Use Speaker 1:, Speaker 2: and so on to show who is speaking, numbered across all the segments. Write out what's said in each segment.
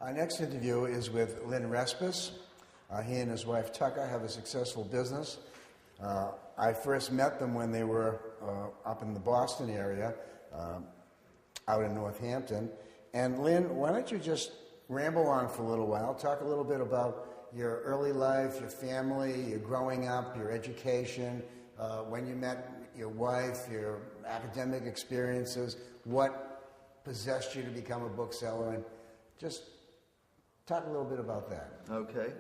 Speaker 1: Our next interview is with Linwood Respess. He and his wife Tucker have a successful business. I first met them when they were up in the Boston area, out in Northampton. And Lynn, why don't you just ramble on for a little while, talk a little bit about your early life, your family, your growing up, your education, when you met your wife, your academic experiences, what possessed you to become a bookseller, and just talk a little bit about that.
Speaker 2: Okay.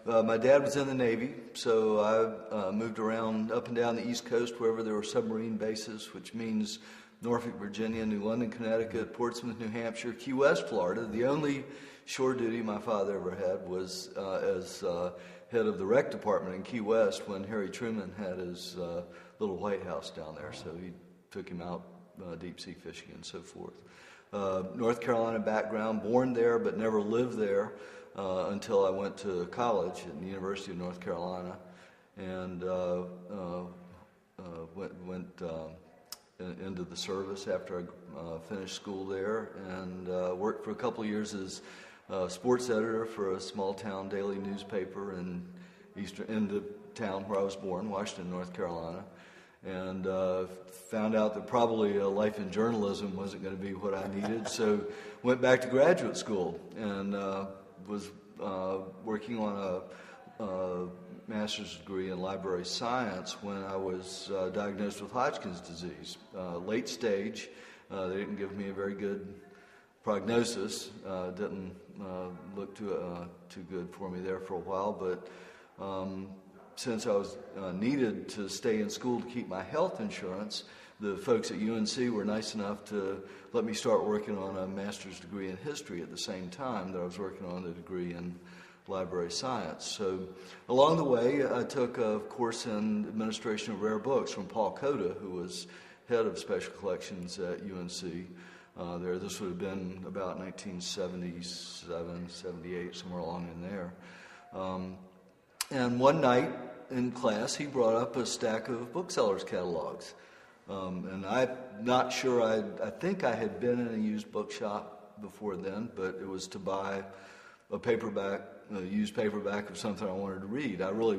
Speaker 2: My dad was in the Navy, so I moved around up and down the East Coast wherever there were submarine bases, which means Norfolk, Virginia, New London, Connecticut, Portsmouth, New Hampshire, Key West, Florida. The only shore duty my father ever had was as head of the rec department in Key West when Harry Truman had his little White House down there. So he took him out deep sea fishing and so forth. North Carolina background, born there but never lived there until I went to college at the University of North Carolina, and went into the service after I finished school there, and worked for a couple of years as sports editor for a small town daily newspaper in the town where I was born, Washington, North Carolina. And found out that probably a life in journalism wasn't going to be what I needed, so went back to graduate school and was working on a master's degree in library science when I was diagnosed with Hodgkin's disease. Late stage. They didn't give me a very good prognosis. Didn't look too good for me there for a while, but since I was needed to stay in school to keep my health insurance, the folks at UNC were nice enough to let me start working on a master's degree in history at the same time that I was working on the degree in library science. So along the way, I took a course in administration of rare books from Paul Cota, who was head of special collections at UNC. This would have been about 1977, 78, somewhere along in there. And one night in class, he brought up a stack of booksellers' catalogs. And I'm not sure, I think I had been in a used bookshop before then, but it was to buy a used paperback of something I wanted to read. I really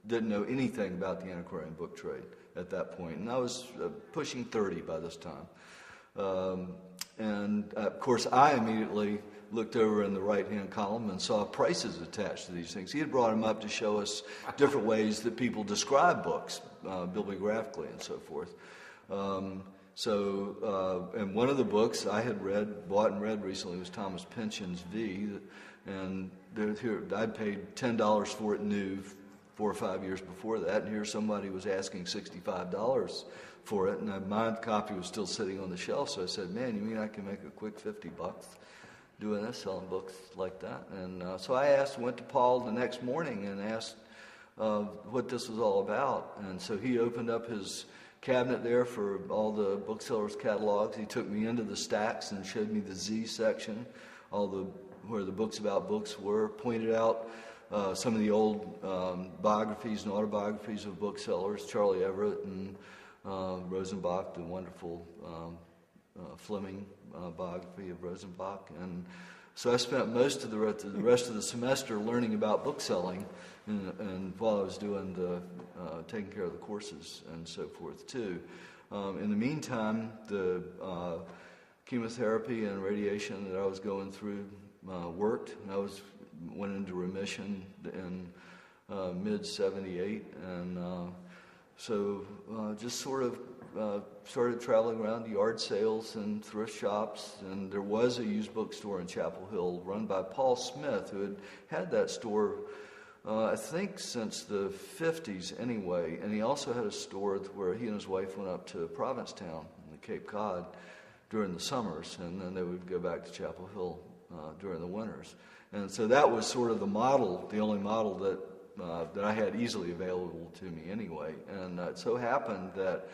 Speaker 2: didn't know anything about the antiquarian book trade at that point, and I was pushing 30 by this time. And of course, I immediately looked over in the right-hand column and saw prices attached to these things. He had brought them up to show us different ways that people describe books, bibliographically and so forth. And one of the books I had bought and read recently was Thomas Pynchon's V, and I'd paid $10 for it new 4 or 5 years before that, and here somebody was asking $65 for it, and my copy was still sitting on the shelf, so I said, man, you mean I can make a quick $50 doing this, selling books like that? And so I went to Paul the next morning and asked what this was all about. And so he opened up his cabinet there for all the booksellers' catalogs. He took me into the stacks and showed me the Z section, where the books about books were, pointed out some of the old biographies and autobiographies of booksellers, Charlie Everett and Rosenbach, the wonderful Fleming biography of Rosenbach. And so I spent most of the rest of the semester learning about bookselling, and while I was doing taking care of the courses and so forth too. In the meantime, the chemotherapy and radiation that I was going through worked, and I went into remission in mid-78, and so just sort of started traveling around to yard sales and thrift shops, and there was a used bookstore in Chapel Hill run by Paul Smith, who had that store, I think, since the 50s anyway, and he also had a store where he and his wife went up to Provincetown in Cape Cod during the summers, and then they would go back to Chapel Hill during the winters. And so that was sort of the only model that I had easily available to me anyway. And it so happened that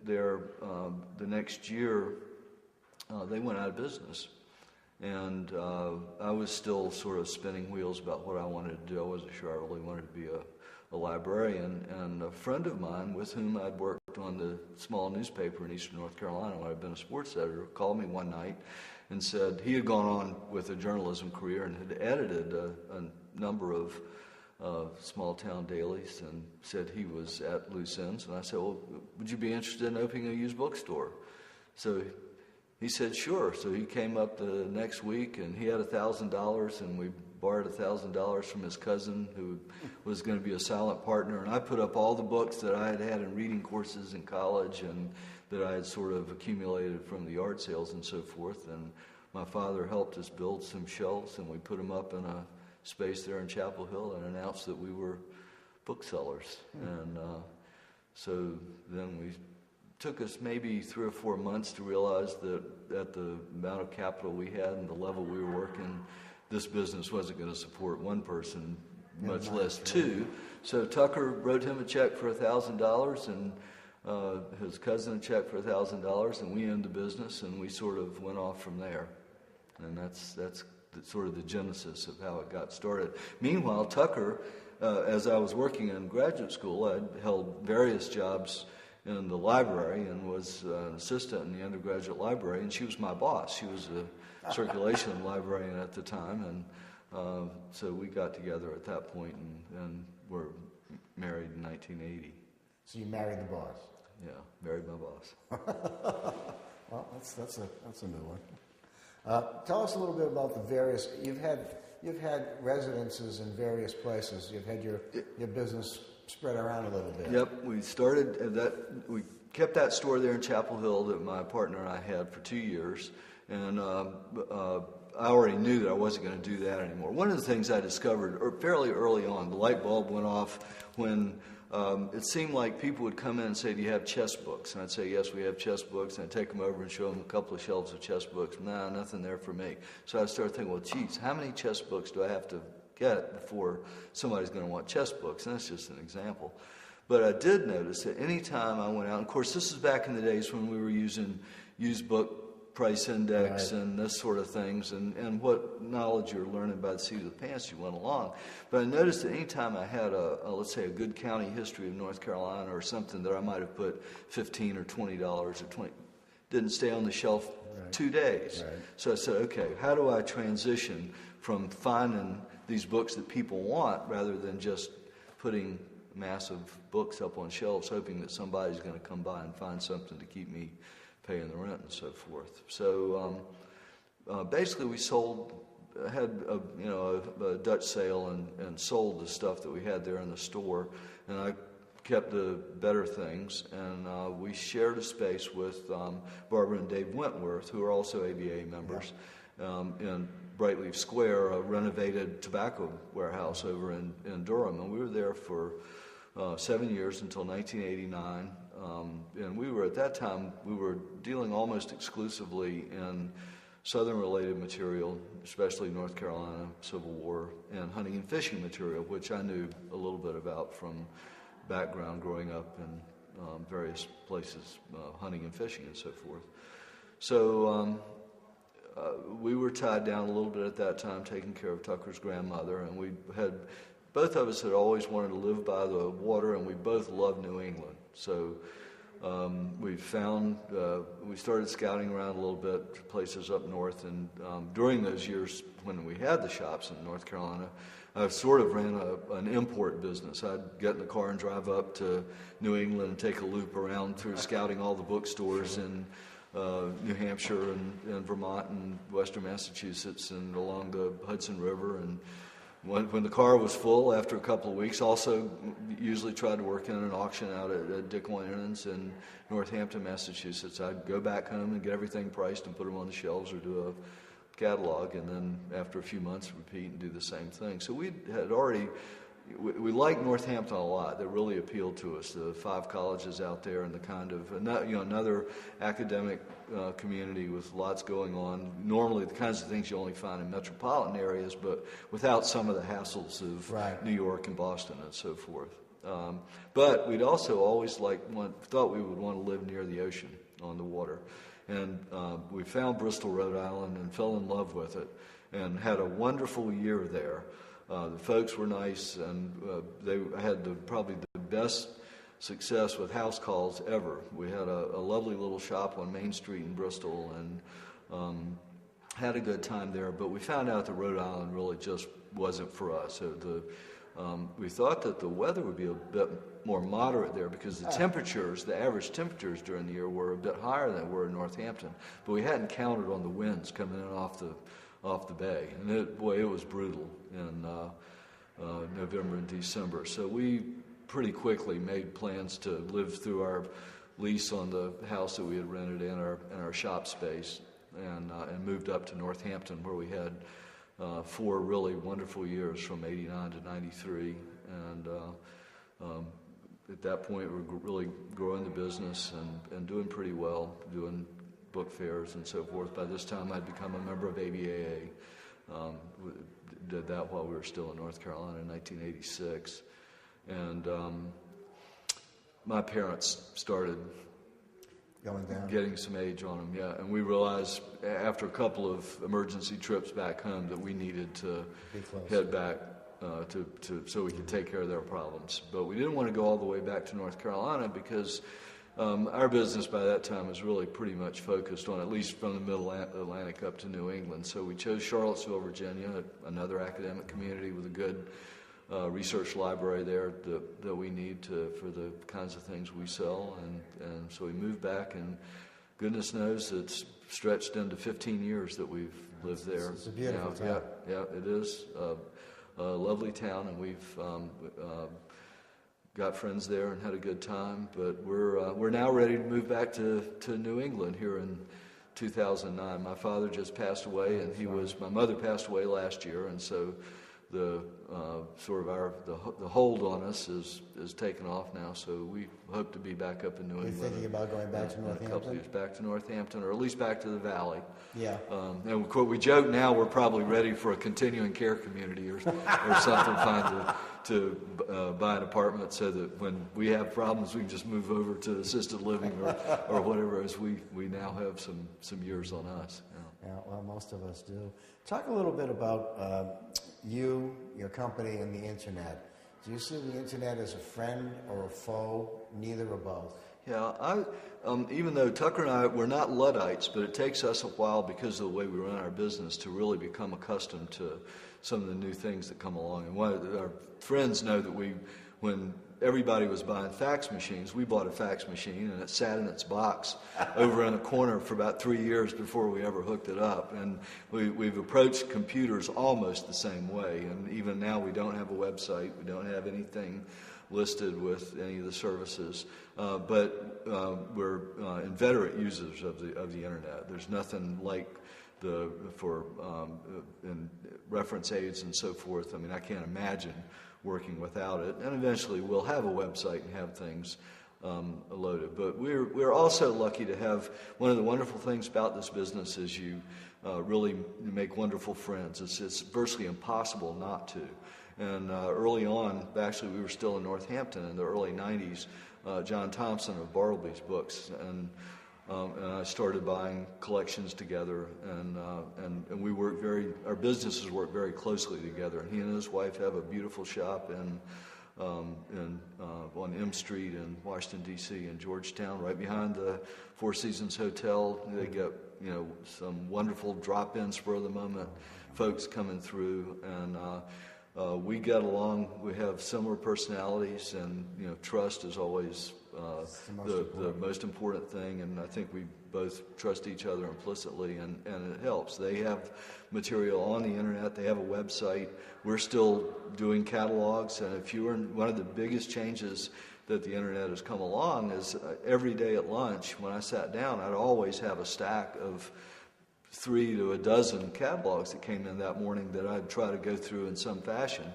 Speaker 2: the next year they went out of business. And I was still sort of spinning wheels about what I wanted to do. I wasn't sure I really wanted to be a librarian. And a friend of mine with whom I'd worked worked on the small newspaper in Eastern North Carolina when I'd been a sports editor, called me one night and said he had gone on with a journalism career and had edited a number of small-town dailies, and said he was at loose ends. And I said, well, would you be interested in opening a used bookstore? So he said, sure. So he came up the next week, and he had $1,000, and we borrowed $1,000 from his cousin, who was going to be a silent partner. And I put up all the books that I had had in reading courses in college and that I had sort of accumulated from the yard sales and so forth. And my father helped us build some shelves, and we put them up in a space there in Chapel Hill and announced that we were booksellers. And so then we took us maybe 3 or 4 months to realize that at the amount of capital we had and the level we were working, this business wasn't going to support one person, much less two. So Tucker wrote him a check for $1,000, and his cousin a check for $1,000, and we owned the business, and we sort of went off from there. And that's sort of the genesis of how it got started. Meanwhile, Tucker, as I was working in graduate school, I'd held various jobs in the library and was an assistant in the undergraduate library, and she was my boss. She was a circulation librarian at the time, and so we got together at that point and were married in 1980.
Speaker 1: So you married the boss?
Speaker 2: Yeah, married my boss.
Speaker 1: Well, that's a new one. Tell us a little bit about the various. You've had residences in various places. You've had your business spread around a little bit.
Speaker 2: Yep, we started that. We kept that store there in Chapel Hill that my partner and I had for 2 years, and I already knew that I wasn't going to do that anymore. One of the things I discovered fairly early on, the light bulb went off when it seemed like people would come in and say, do you have chess books? And I'd say, yes, we have chess books. And I'd take them over and show them a couple of shelves of chess books. Nah, nothing there for me. So I started thinking, well, geez, how many chess books do I have to get before somebody's going to want chess books? And that's just an example. But I did notice that any time I went out, and of course, this is back in the days when we were using used book price index and this sort of things, and what knowledge you're learning by the seat of the pants you went along. But I noticed that any time I had let's say a good county history of North Carolina or something that I might have put $15 or $20 or $20, didn't stay on the shelf 2 days. Right. So I said, okay, how do I transition from finding these books that people want rather than just putting massive books up on shelves hoping that somebody's going to come by and find something to keep me paying the rent and so forth. So basically we had a Dutch sale and sold the stuff that we had there in the store, and I kept the better things, and we shared a space with Barbara and Dave Wentworth, who are also ABA members, in Brightleaf Square, a renovated tobacco warehouse over in Durham, and we were there for 7 years until 1989. And we were, at that time, we were dealing almost exclusively in Southern-related material, especially North Carolina, Civil War, and hunting and fishing material, which I knew a little bit about from background growing up in various places, hunting and fishing and so forth. So we were tied down a little bit at that time, taking care of Tucker's grandmother, and both of us had always wanted to live by the water, and we both loved New England. So we started scouting around a little bit, places up north, and during those years when we had the shops in North Carolina, I sort of ran an import business. I'd get in the car and drive up to New England and take a loop around through scouting all the bookstores in New Hampshire and Vermont and western Massachusetts and along the Hudson River. And when the car was full after a couple of weeks, also usually tried to work in an auction out at Dick Winans in Northampton, Massachusetts. I'd go back home and get everything priced and put them on the shelves or do a catalog, and then after a few months repeat and do the same thing. So we liked Northampton a lot. That really appealed to us, the 5 colleges out there and the kind of, another academic community with lots going on. Normally the kinds of things you only find in metropolitan areas, but without some of the hassles of New York and Boston and so forth. But we'd also always thought we would want to live near the ocean on the water. And we found Bristol, Rhode Island, and fell in love with it and had a wonderful year there. The folks were nice, and they had probably the best success with house calls ever. We had a lovely little shop on Main Street in Bristol, and had a good time there, but we found out that Rhode Island really just wasn't for us. So we thought that the weather would be a bit more moderate there because the temperatures, the average temperatures during the year were a bit higher than they were in Northampton, but we hadn't counted on the winds coming in off the bay, and it was brutal in November and December. So we pretty quickly made plans to live through our lease on the house that we had rented in our shop space, and moved up to Northampton, where we had 4 really wonderful years from '89 to '93, and at that point we were really growing the business and doing pretty well, doing book fairs and so forth. By this time I'd become a member of ABAA. We did that while we were still in North Carolina in 1986, and my parents started
Speaker 1: going down,
Speaker 2: getting some age on them, yeah. And we realized after a couple of emergency trips back home that we needed to head back so we could take care of their problems. But we didn't want to go all the way back to North Carolina because our business by that time was really pretty much focused on at least from the Middle Atlantic up to New England. So we chose Charlottesville, Virginia, another academic community with a good research library there that we need for the kinds of things we sell, and so we moved back, and goodness knows it's stretched into 15 years that we've lived there.
Speaker 1: It's a beautiful town.
Speaker 2: Yeah, it is a lovely town, and we've got friends there and had a good time. But we're now ready to move back to New England here in 2009. My father just passed away, and my mother passed away last year, and so the hold on us is taken off now, so we hope to be back up in New England.
Speaker 1: You're thinking about going back to Northampton?
Speaker 2: In a couple of years, back to Northampton, or at least back to the Valley.
Speaker 1: Yeah.
Speaker 2: And we joke now we're probably ready for a continuing care community or something fine to buy an apartment so that when we have problems we can just move over to assisted living or whatever, as we now have some years on us.
Speaker 1: Yeah, well, most of us do. Talk a little bit about your company, and the internet. Do you see the internet as a friend or a foe, neither or both?
Speaker 2: Yeah, even though Tucker and I, we're not Luddites, but it takes us a while because of the way we run our business to really become accustomed to some of the new things that come along. And our friends know that when everybody was buying fax machines, we bought a fax machine, and it sat in its box over in a corner for about 3 years before we ever hooked it up. And we've approached computers almost the same way, and even now we don't have a website, we don't have anything listed with any of the services, but we're inveterate users of the internet. There's nothing like in reference aids and so forth. I mean, I can't imagine working without it, and eventually we'll have a website and have things loaded. But we're also lucky to have, one of the wonderful things about this business is you really make wonderful friends. It's virtually impossible not to. And early on, actually we were still in Northampton in the early 90s, John Thompson of Bartleby's Books, and I started buying collections together, and we our businesses work very closely together. And he and his wife have a beautiful shop on M Street in Washington D.C. in Georgetown, right behind the Four Seasons Hotel. They get some wonderful drop-in, spur-of-the-moment folks coming through, and we get along. We have similar personalities, and trust is always the most important thing, and I think we both trust each other implicitly, and it helps. They have material on the internet, they have a website. We're still doing catalogs, and one of the biggest changes that the internet has come along is every day at lunch when I sat down, I'd always have a stack of 3 to a dozen catalogs that came in that morning that I'd try to go through in some fashion.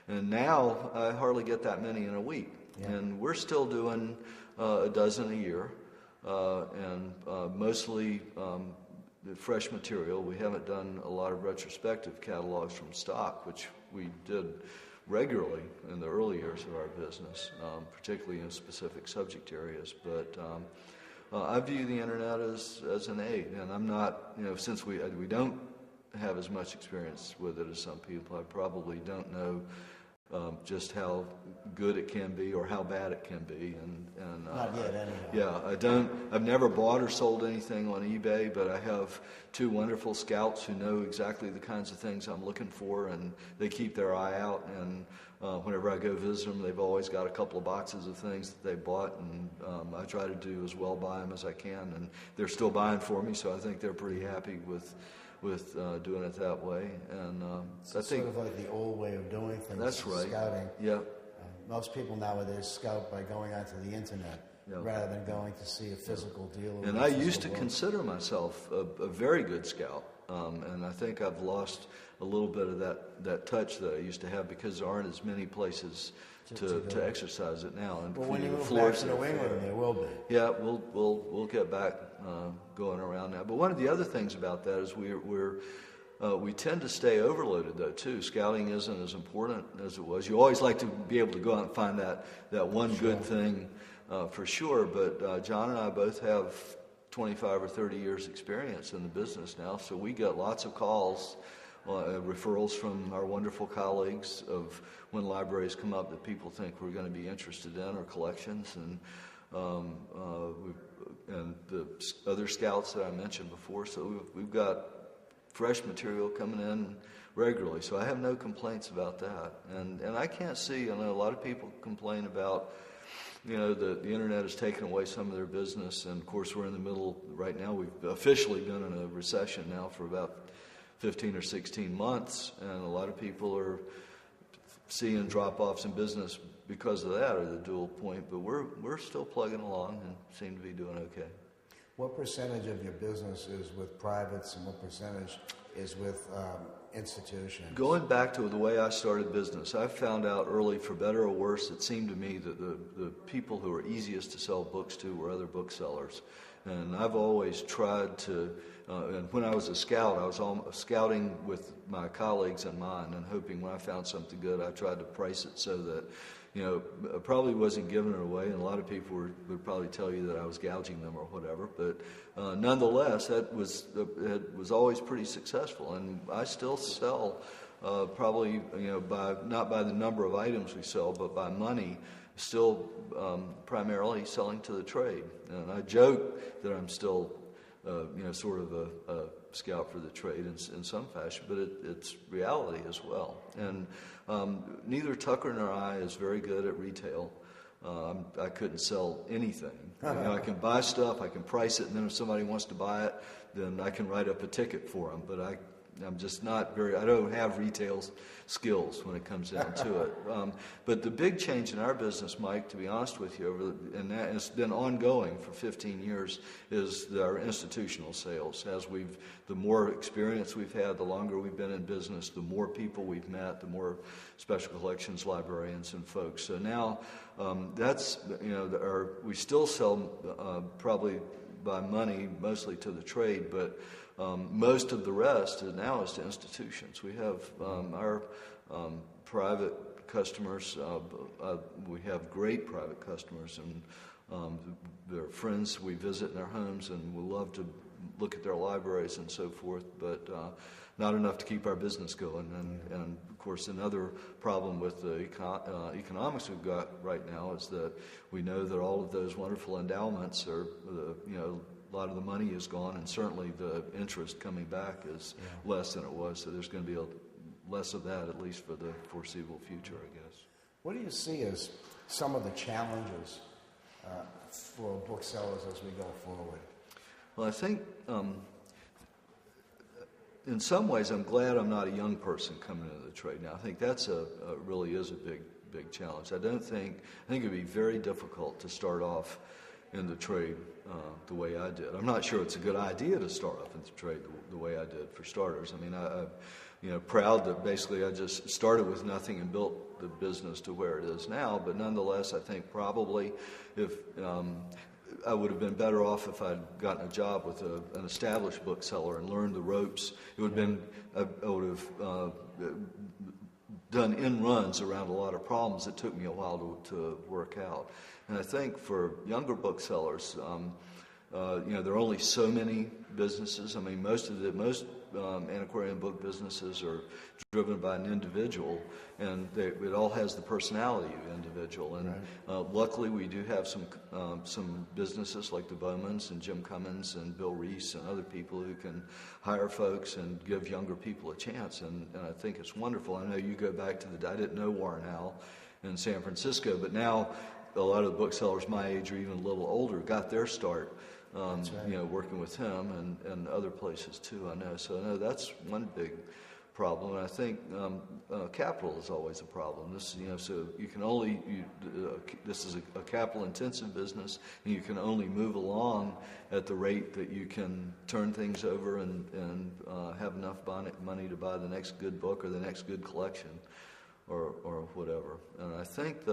Speaker 2: And now I hardly get that many in a week. Yeah. And we're still doing a dozen a year, and mostly fresh material. We haven't done a lot of retrospective catalogs from stock, which we did regularly in the early years of our business, particularly in specific subject areas. But I view the internet as an aid, and I'm not, since we don't have as much experience with it as some people, I probably don't know just how good it can be or how bad it can be.
Speaker 1: Not yet, anyhow.
Speaker 2: Yeah, I've never bought or sold anything on eBay, but I have two wonderful scouts who know exactly the kinds of things I'm looking for, and they keep their eye out. And whenever I go visit them, they've always got a couple of boxes of things that they bought, and I try to do as well by them as I can. And they're still buying for me, so I think they're pretty happy with doing it that way. And
Speaker 1: so I think sort of like the old way of doing things.
Speaker 2: That's right.
Speaker 1: Scouting.
Speaker 2: Yeah.
Speaker 1: Most people nowadays scout by going onto the internet rather than going to see a physical deal.
Speaker 2: And I used to consider myself a very good scout, and I think I've lost a little bit of that touch that I used to have because there aren't as many places to exercise it now. And
Speaker 1: well, when you move back to New England, there will be.
Speaker 2: Yeah, we'll get back going around now. But one of the other things about that is we tend to stay overloaded, though, too. Scouting isn't as important as it was. You always like to be able to go out and find that one good thing for sure, but John and I both have 25 or 30 years experience in the business now, so we get lots of calls, referrals from our wonderful colleagues of when libraries come up that people think we're going to be interested in, or collections, and the other scouts that I mentioned before, so we've got fresh material coming in regularly, so I have no complaints about that. And I can't see, I know a lot of people complain about, the internet has taken away some of their business, and of course we're in the middle, right now we've officially been in a recession now for about 15 or 16 months, and a lot of people are seeing drop-offs in business because of that, or the dual point, but we're still plugging along and seem to be doing okay.
Speaker 1: What percentage of your business is with privates and what percentage is with institutions?
Speaker 2: Going back to the way I started business, I found out early, for better or worse, it seemed to me that the people who were easiest to sell books to were other booksellers. And I've always tried to, and when I was a scout, I was scouting with my colleagues in mind and hoping when I found something good, I tried to price it so that, I probably wasn't giving it away, and a lot of people would probably tell you that I was gouging them or whatever, but nonetheless, it was always pretty successful, and I still sell probably, not by the number of items we sell, but by money, still primarily selling to the trade. And I joke that I'm still, sort of a scout for the trade in some fashion, but it's reality as well. And neither Tucker nor I is very good at retail. I couldn't sell anything. I can buy stuff, I can price it, and then if somebody wants to buy it, then I can write up a ticket for them. But I'm just not I don't have retail skills when it comes down to it. But the big change in our business, Mike, to be honest with you, and it's been ongoing for 15 years, is our institutional sales. The more experience we've had, the longer we've been in business, the more people we've met, the more special collections librarians and folks. So now we still sell probably by money, mostly to the trade, but most of the rest now is to institutions. We have our private customers. We have great private customers, and they're friends. We visit in their homes, and we love to look at their libraries and so forth, but not enough to keep our business going. And of course, another problem with the economics we've got right now is that we know that all of those wonderful endowments are, a lot of the money is gone, and certainly the interest coming back is less than it was. So there's going to be less of that, at least for the foreseeable future, I guess.
Speaker 1: What do you see as some of the challenges for booksellers as we go forward?
Speaker 2: Well, I think in some ways I'm glad I'm not a young person coming into the trade now. I think that's really is a big challenge. I think it'd be very difficult to start off in the trade the way I did. I'm not sure it's a good idea to start off in the trade the way I did, for starters. I mean, I'm proud that basically I just started with nothing and built the business to where it is now, but nonetheless, I think probably if I would have been better off if I'd gotten a job with an established bookseller and learned the ropes. I would have done in-runs around a lot of problems that took me a while to work out. And I think for younger booksellers, There are only so many businesses. I mean, most antiquarian book businesses are driven by an individual, and it all has the personality of the individual. And luckily, we do have some businesses like the Bowmans and Jim Cummins and Bill Reese and other people who can hire folks and give younger people a chance. And I think it's wonderful. I know you go back to I didn't know Warren Howell in San Francisco, but now a lot of the booksellers my age or even a little older got their start. Working with him and other places too. I know. So I know that's one big problem. And I think capital is always a problem. This, so you can only this is a capital-intensive business, and you can only move along at the rate that you can turn things over and have enough money to buy the next good book or the next good collection, or whatever. And I think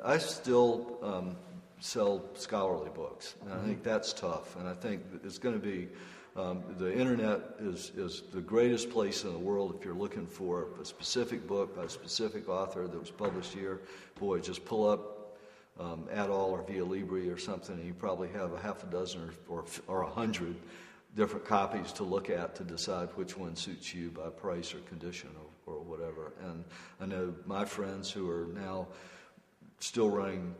Speaker 2: I still sell scholarly books, and I think that's tough. And I think it's going to be the internet is the greatest place in the world if you're looking for a specific book by a specific author that was published here. Boy, just pull up Adol or Via Libre or something, and you probably have a half a dozen or 100 different copies to look at to decide which one suits you by price or condition or whatever. And I know my friends who are now still running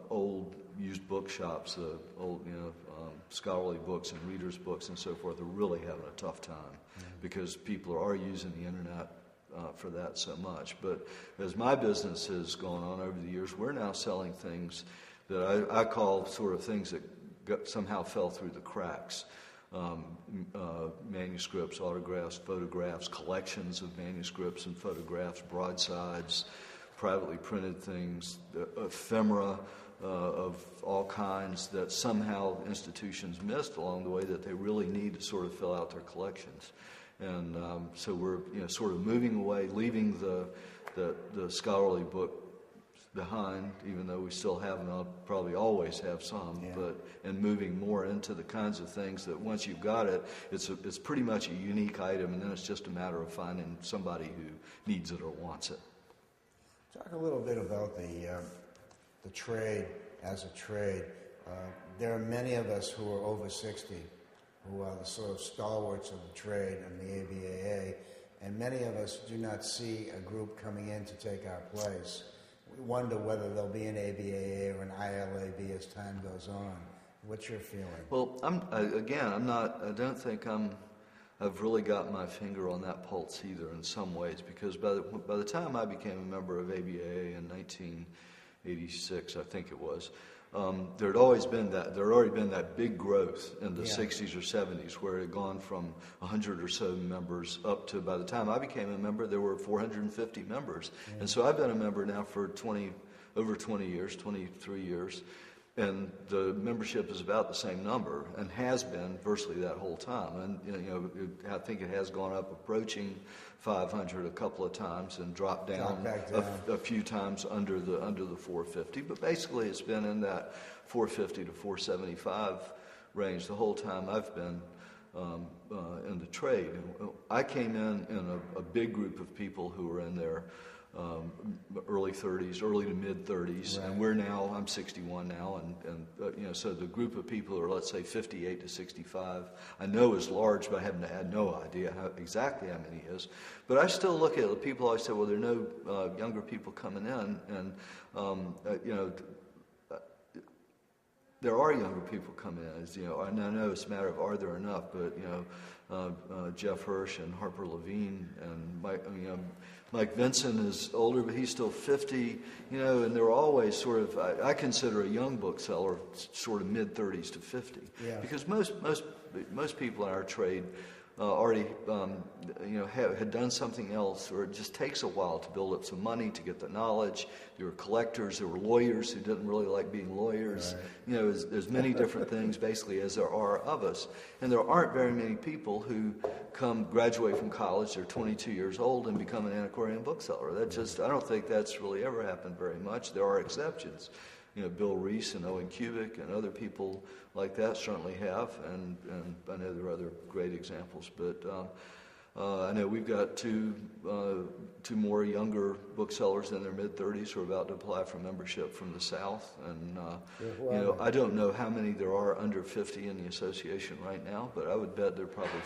Speaker 2: old used bookshops, old scholarly books and readers' books and so forth, are really having a tough time because people are using the internet for that so much. But as my business has gone on over the years, we're now selling things that I call sort of things that somehow fell through the cracks. Manuscripts, autographs, photographs, collections of manuscripts and photographs, broadsides, privately printed things, ephemera of all kinds that somehow institutions missed along the way that they really need to sort of fill out their collections. And so we're sort of moving away, leaving the scholarly book behind, even though we still have and I'll probably always have some, and moving more into the kinds of things that once you've got it, it's pretty much a unique item, and then it's just a matter of finding somebody who needs it or wants it.
Speaker 1: Talk a little bit about the trade as a trade. There are many of us who are over 60 who are the sort of stalwarts of the trade and the ABAA, and many of us do not see a group coming in to take our place. We wonder whether there'll be an ABAA or an ILAB as time goes on. What's your feeling?
Speaker 2: Well, I don't think I've really got my finger on that pulse either in some ways, because by the time I became a member of ABAA in 1986, I think it was, there had already been that big growth in the 60s or 70s where it had gone from 100 or so members up to, by the time I became a member, there were 450 members. And so I've been a member now for over 20 years, 23 years. And the membership is about the same number and has been virtually that whole time. And I think it has gone up approaching 500 a couple of times and dropped down a few times under the 450. But basically, it's been in that 450 to 475 range the whole time I've been in the trade. And I came in a big group of people who were in their early 30s, early to mid 30s, right. And I'm 61 now, and so the group of people who are, let's say, 58 to 65, I know is large, but I had no idea exactly how many is. But I still look at the people. Always say, well, there are no younger people coming in, and there are younger people coming in. And I know it's a matter of are there enough, but Jeff Hirsch and Harper Levine and Mike Vinson is older, but he's still 50, and they're always sort of, I consider a young bookseller sort of mid-30s to 50. Yeah. Because most people in our trade already, had done something else, or it just takes a while to build up some money, to get the knowledge. There were collectors, there were lawyers who didn't really like being lawyers. Right. There's many different things, basically, as there are of us. And there aren't very many people who graduate from college, they're 22 years old, and become an antiquarian bookseller. I don't think that's really ever happened very much. There are exceptions. Bill Reese and Owen Kubik and other people like that certainly have, and I know there are other great examples. But I know we've got two more younger booksellers in their mid-30s who are about to apply for membership from the South, and I don't know how many there are under 50 in the association right now, but I would bet there are probably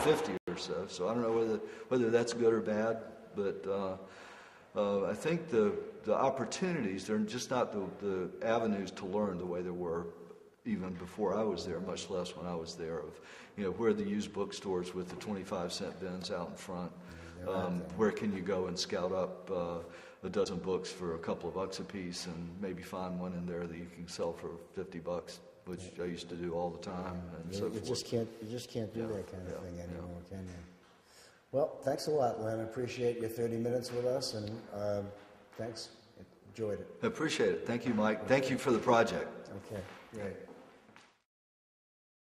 Speaker 2: 50 or so. So I don't know whether that's good or bad, but I think the opportunities, they're just not the avenues to learn the way there were even before I was there, much less when I was there, of where are the used bookstores with the 25-cent bins out in front. Where can you go and scout up a dozen books for a couple of bucks a piece and maybe find one in there that you can sell for $50, which I used to do all the time. And so
Speaker 1: you just can't do that kind of thing anymore, can you? Well, thanks a lot, Len. I appreciate your 30 minutes with us, and thanks. Enjoyed it.
Speaker 2: I appreciate it. Thank you, Mike. Thank you for the project.
Speaker 1: Okay, great.